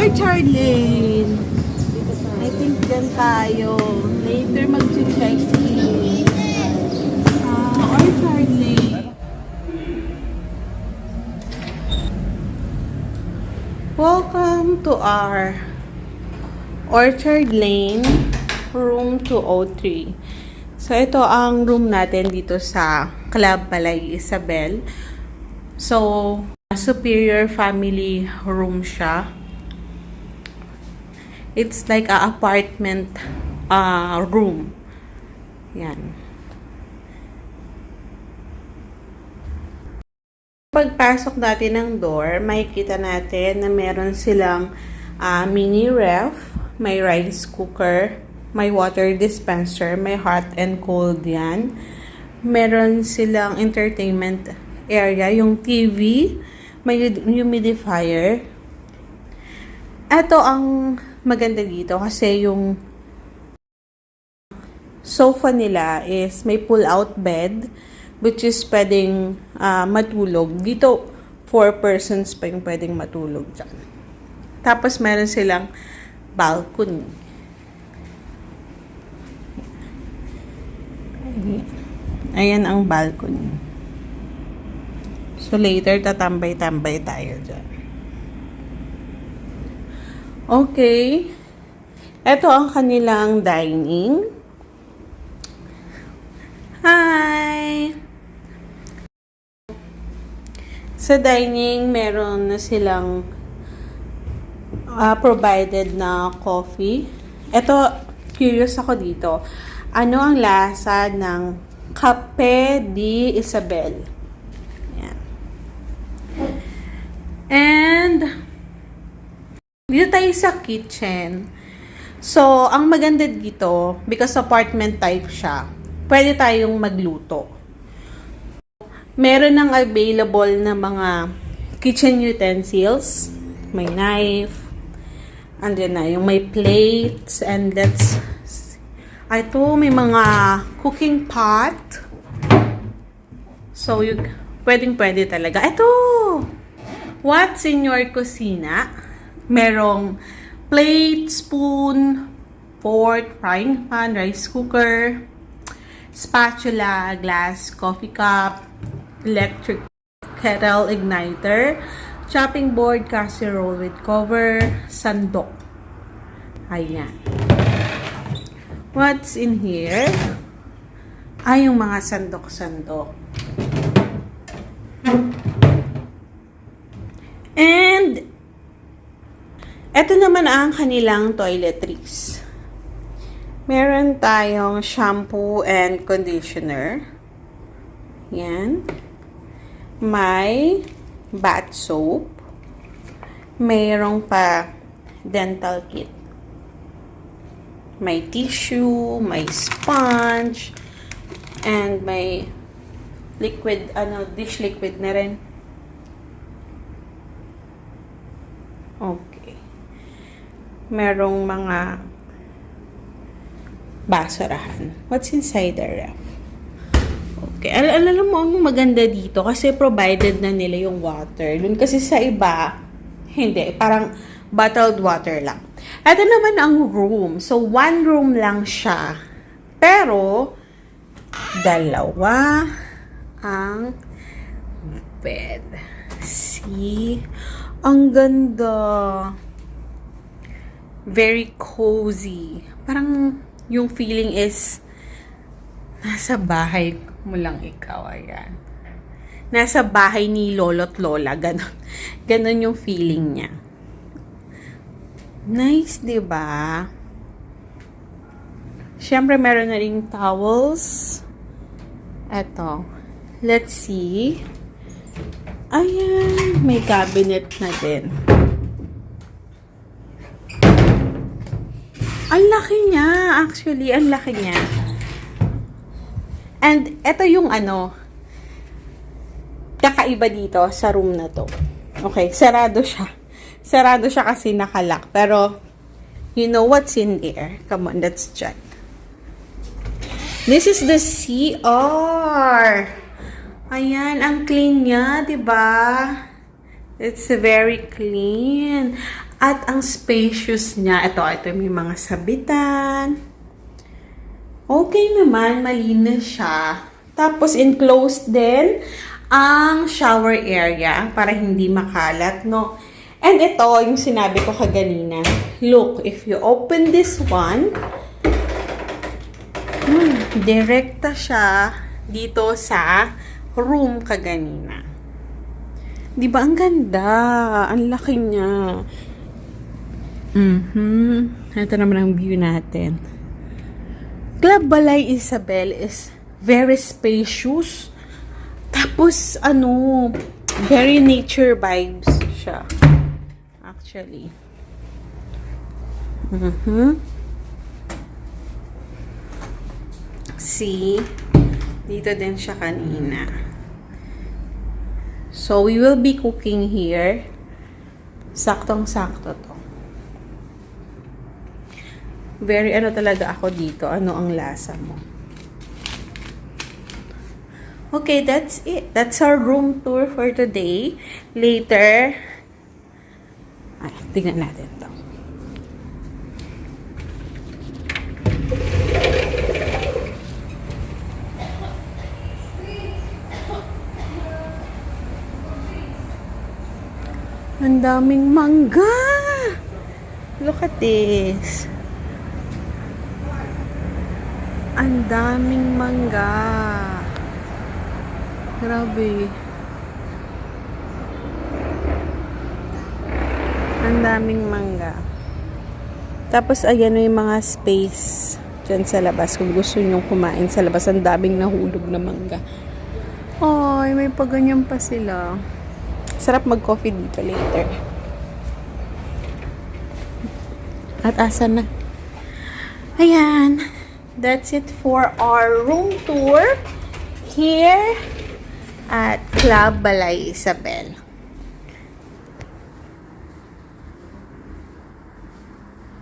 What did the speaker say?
Orchard Lane. I think dyan tayo. Later mag-check-in. Orchard Lane. Welcome to our Orchard Lane, room 203. So, ito ang room natin dito sa Club Balay Isabel. So, superior family room siya. It's like a apartment room. Yan. Pagpasok natin ng door, makikita natin na meron silang mini ref, may rice cooker, may water dispenser, may hot and cold yan. Meron silang entertainment area, yung TV, may humidifier. Ito ang maganda dito kasi yung sofa nila is may pull-out bed, which is pwedeng matulog. Dito, 4 persons pa yung pwedeng matulog dyan. Tapos, meron silang balcony. Ayan ang balcony. So, later, tatambay-tambay tayo dyan. Okay. Ito ang kanilang dining. Hi! Sa dining, meron na silang provided na coffee. Ito, curious ako dito. Ano ang lasa ng Cafe di Isabel? Yan. And, dito tayo sa kitchen. So, ang maganda dito, because apartment type siya, pwede tayong magluto. Meron ng available na mga kitchen utensils. May knife. Andyan na yung may plates. And let's see. Ito, may mga cooking pot. So, pwedeng-pwede talaga. Ito! What's in your kusina? Merong plate, spoon, fork, frying pan, rice cooker, spatula, glass, coffee cup, electric kettle igniter, chopping board, casserole with cover, sandok. Ayan. What's in here? Ay, yung mga sandok-sandok. And, eto naman ang kanilang toiletries. Meron tayong shampoo and conditioner. Yan. May bath soap. Mayroong pa dental kit. May tissue, may sponge, and may liquid, dish liquid na rin. Okay. Merong mga basurahan. What's inside the ref? Okay. Alam mo, ang maganda dito kasi provided na nila yung water. Dun kasi sa iba, hindi. Parang bottled water lang. Ito naman ang room. So, 1 room lang siya. Pero, 2 ang bed. See? Ang ganda. Very cozy. Parang yung feeling is nasa bahay mo lang ikaw. Ayan. Nasa bahay ni lolo't lola. Ganon. Ganon yung feeling niya. Nice, diba? Siyempre, meron na ring towels. Eto. Let's see. Ayan. May cabinet na din. Ang laki niya. Actually, ang laki niya. And, eto yung kakaiba dito sa room na to. Okay, sarado siya. Sarado siya kasi nakalock. Pero, you know what's in there? Come on, let's check. This is the CR. Ayan, ang clean niya, diba? It's very clean. At ang spacious niya, ito may mga sabitan. Okay naman, malinis siya. Tapos enclosed din ang shower area para hindi makalat, no? And ito, yung sinabi ko kaganina. Look, if you open this one, direkta siya dito sa room kaganina. Di ba ang ganda? Ang laki niya. Ito naman ang view natin. Club Balay Isabel is very spacious. Tapos, very nature vibes siya. Actually. See? Dito din siya kanina. So, we will be cooking here. Saktong-sakto to. Very talaga ako dito. Ano ang lasa mo? Okay, that's it. That's our room tour for today. Later, tingnan natin to. Ang daming mangga! Look at this. Ang daming mangga. Grabe. Ang daming mangga. Tapos, ayan yung mga space dyan sa labas. Kung gusto nyo kumain sa labas, ang daming nahulog na mangga. Ay, may paganyan pa sila. Sarap mag-coffee dito later. At asan na? Ayan. That's it for our room tour here at Club Balay Isabel.